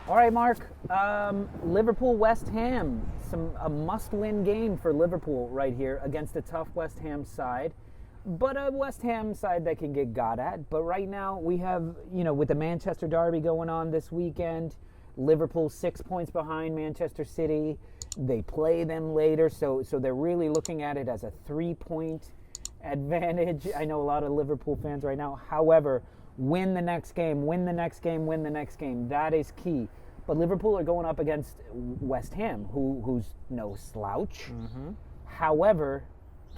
All right, Mark. Liverpool West Ham. A must-win game for Liverpool right here against a tough West Ham side, but a West Ham side that can get got at. But right now we have, with the Manchester derby going on this weekend, Liverpool 6 points behind Manchester City. They play them later, so they're really looking at it as a 3-point advantage. I know a lot of Liverpool fans right now. However, win the next game, win the next game, win the next game. That is key. But Liverpool are going up against West Ham, who's no slouch. Mm-hmm. However,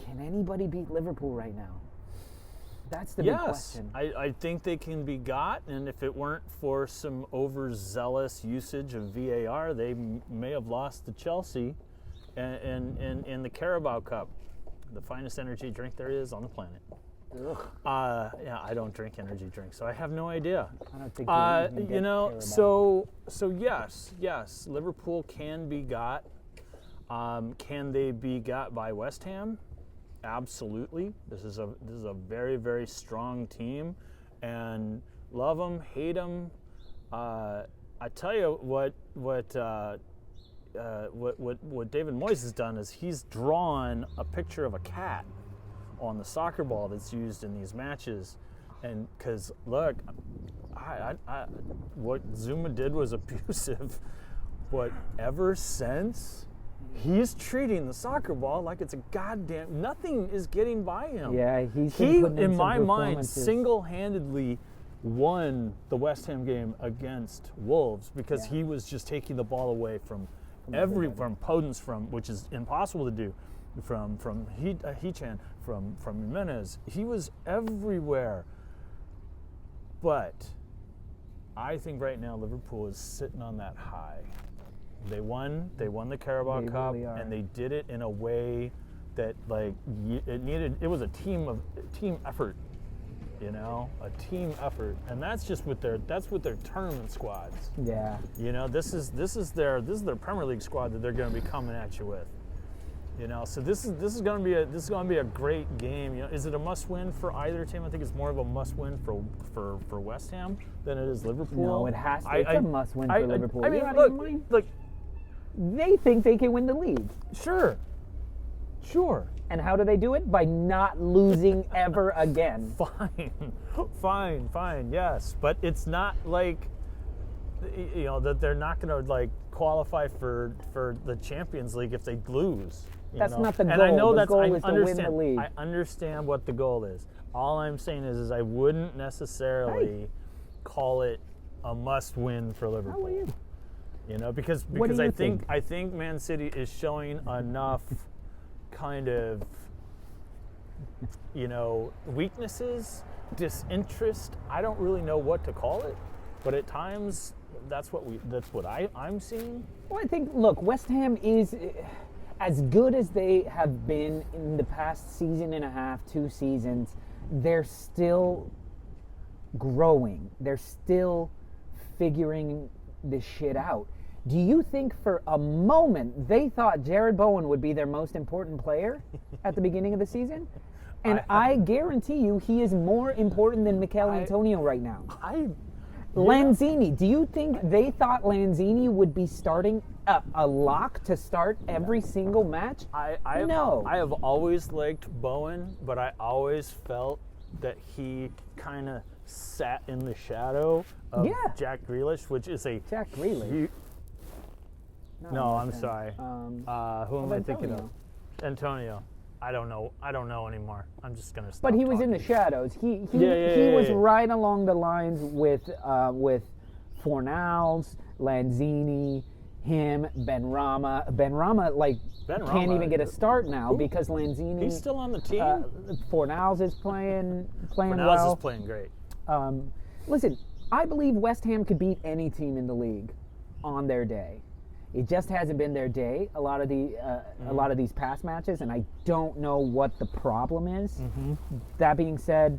can anybody beat Liverpool right now? That's the big question. I think they can be got, and if it weren't for some overzealous usage of VAR, they may have lost to Chelsea in the Carabao Cup, the finest energy drink there is on the planet. I don't drink energy drinks, so I have no idea. I don't think so yes, Liverpool can be got. Can they be got by West Ham? Absolutely. This is a very, very strong team, and love them, hate them. I tell you what David Moyes has done is he's drawn a picture of a cat on the soccer ball that's used in these matches, and because look, what Zuma did was abusive, but ever since he's treating the soccer ball like it's a goddamn nothing is getting by him. Yeah, he in my mind single-handedly won the West Ham game against Wolves because he was just taking the ball away from Podence, which is impossible to do. From Hechan, from Jimenez. He was everywhere. But I think right now Liverpool is sitting on that high. They won the Carabao Cup, really and they did it in a way that it was a team effort, a team effort, and that's just with their tournament squads. Yeah. This is their Premier League squad that they're going to be coming at you with. So this is going to be a great game. Is it a must-win for either team? I think it's more of a must-win for West Ham than it is Liverpool. No, it has to. It's a must-win for Liverpool. I mean, look, they think they can win the league. Sure. And how do they do it? By not losing ever again. Fine. Yes, but it's not like that they're not going to qualify for the Champions League if they lose. That's not the goal. And I know the goal is to win the league. I understand what the goal is. All I'm saying is I wouldn't necessarily call it a must-win for Liverpool. How are you? Because I think Man City is showing enough kind of weaknesses, disinterest. I don't really know what to call it, but at times that's what I'm seeing. Well, I think West Ham is as good as they have been in the past season and a half, 2 seasons. They're still growing. They're still figuring this shit out. Do you think for a moment they thought Jared Bowen would be their most important player at the beginning of the season? And I guarantee you he is more important than Mikel Antonio right now. Lanzini, do you think they thought Lanzini would be starting a lock to start every single match? No. I have always liked Bowen, but I always felt that he kind of sat in the shadow of Jack Grealish, which is a Jack Grealish. No, I'm sorry. Who am I thinking of? Antonio. I don't know anymore. I'm just gonna stop. But he was talking. in the shadows. He was right along the lines with Fornals, Lanzini, him, Benrahma. Benrahma can't even get a start now because Lanzini. He's still on the team. Fornals is playing well. Fornals is playing great. Listen, I believe West Ham could beat any team in the league on their day. It just hasn't been their day. A lot of these past matches, and I don't know what the problem is. Mm-hmm. That being said,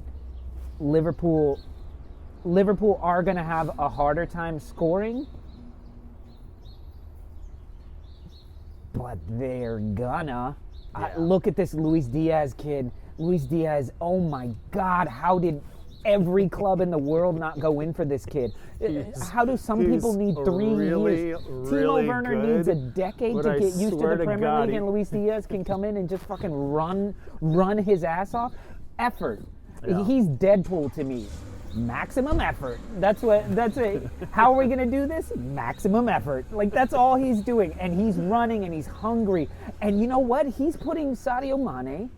Liverpool are going to have a harder time scoring, but they're gonna. Look at this Luis Diaz kid. Luis Diaz. Oh my God! How did every club in the world not go in for this kid? How do some people need 3 years? Timo Werner needs a decade to get used to the Premier League, and Luis Diaz can come in and just fucking run his ass off. Effort. Yeah. He's Deadpool to me. Maximum effort. That's it. How are we gonna do this? Maximum effort. Like, that's all he's doing, and he's running and he's hungry. And you know what? He's putting Sadio Mane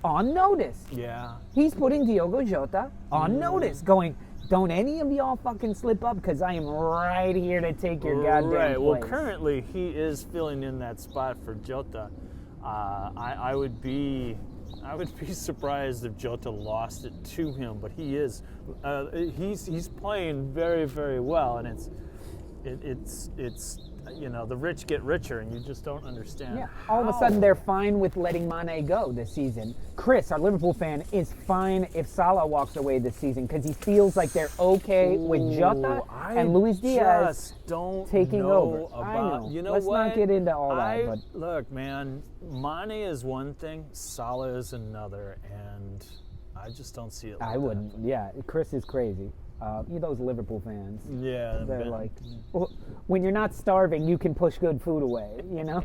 on notice. Yeah. He's putting Diogo Jota on notice, going, don't any of y'all fucking slip up, because I am right here to take your goddamn place. Well, currently he is filling in that spot for Jota. I would be surprised if Jota lost it to him, but he is. He's playing very, very well, and it's the rich get richer, and you just don't understand. Yeah. All of a sudden, they're fine with letting Mane go this season. Chris, our Liverpool fan, is fine if Salah walks away this season because he feels like they're okay with Jota and Luis Diaz taking over. I know. You know Let's what? not get into all that. But look, man, Mane is one thing, Salah is another, and I just don't see it. Like I wouldn't. Yeah, Chris is crazy. Those Liverpool fans. Yeah. They're like, when you're not starving, you can push good food away, you know?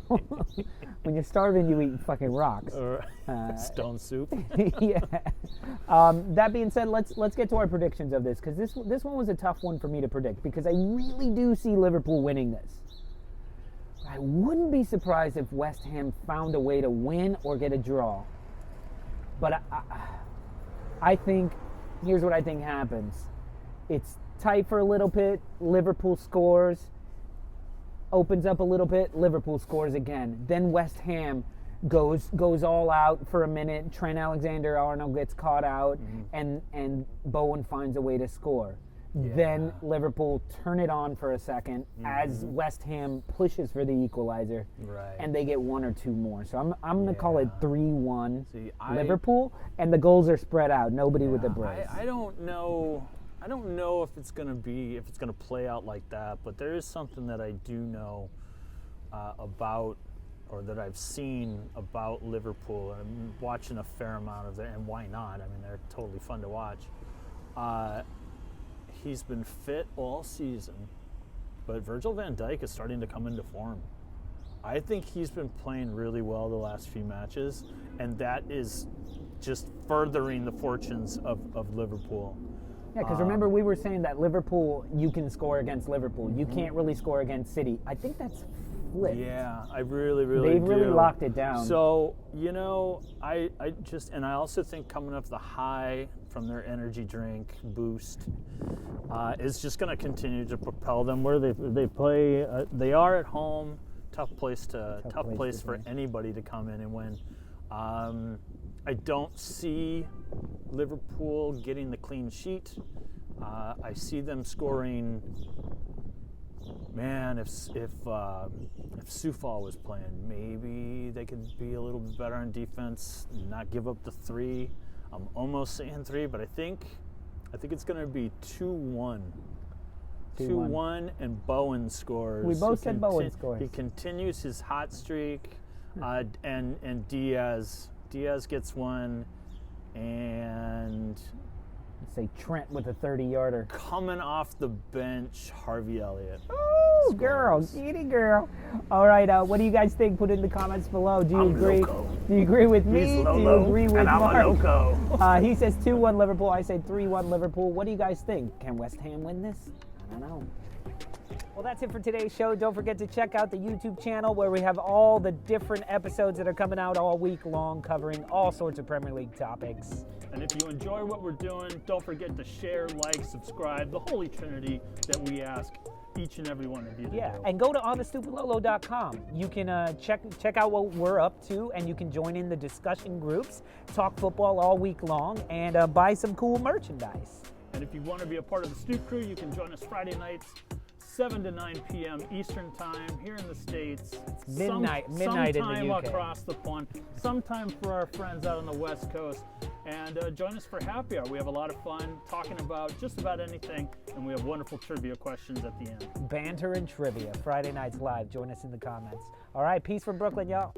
When you're starving, you eat fucking rocks. Stone soup. Yeah. That being said, let's get to our predictions of this, because this one was a tough one for me to predict, because I really do see Liverpool winning this. I wouldn't be surprised if West Ham found a way to win or get a draw. But I think, here's what I think happens. It's tight for a little bit. Liverpool scores. Opens up a little bit. Liverpool scores again. Then West Ham goes all out for a minute. Trent Alexander-Arnold gets caught out, and Bowen finds a way to score. Yeah. Then Liverpool turn it on for a second as West Ham pushes for the equalizer, and they get 1 or 2 more. So I'm going to call it 3-1 Liverpool, and the goals are spread out. Nobody with a brace. I don't know if it's going to play out like that, but there is something that I do know about, or that I've seen about Liverpool. I'm watching a fair amount of it, and why not? I mean, they're totally fun to watch. He's been fit all season, but Virgil van Dijk is starting to come into form. I think he's been playing really well the last few matches, and that is just furthering the fortunes of Liverpool. Yeah, because remember we were saying that Liverpool, you can score against Liverpool. You can't really score against City. I think that's flipped. Yeah, I really do. They've really locked it down. So, I also think coming off the high from their energy drink boost is just going to continue to propel them where they play. They are at home. Tough place for anybody to come in and win. I don't see Liverpool getting the clean sheet. I see them scoring. Man, if Soufal was playing, maybe they could be a little bit better on defense, not give up the 3. I'm almost saying 3, but I think it's going to be 2-1. 2-1, and Bowen scores. We both said Bowen scores. He continues his hot streak, and Diaz gets 1, and let's say Trent with a 30-yarder. Coming off the bench, Harvey Elliott. Ooh, girl, giddy girl. All right, what do you guys think? Put it in the comments below. Do you agree? Loco. Do you agree with me? He's Lolo, do you agree with and I'm Mark? a loco. He says 2-1 Liverpool. I say 3-1 Liverpool. What do you guys think? Can West Ham win this? I don't know. Well, that's it for today's show. Don't forget to check out the YouTube channel where we have all the different episodes that are coming out all week long, covering all sorts of Premier League topics. And if you enjoy what we're doing, don't forget to share, like, subscribe, the Holy Trinity that we ask each and every one of you to do. And go to onthestupidlolo.com. You can check out what we're up to, and you can join in the discussion groups, talk football all week long, and buy some cool merchandise. And if you want to be a part of the Stoop crew, you can join us Friday nights, 7 to 9 p.m. Eastern time here in the States. Midnight in the sometime UK. Across the pond, sometime for our friends out on the West Coast. And join us for happy hour. We have a lot of fun talking about just about anything, and we have wonderful trivia questions at the end. Banter and trivia, Friday nights live. Join us in the comments. All right, peace from Brooklyn, y'all.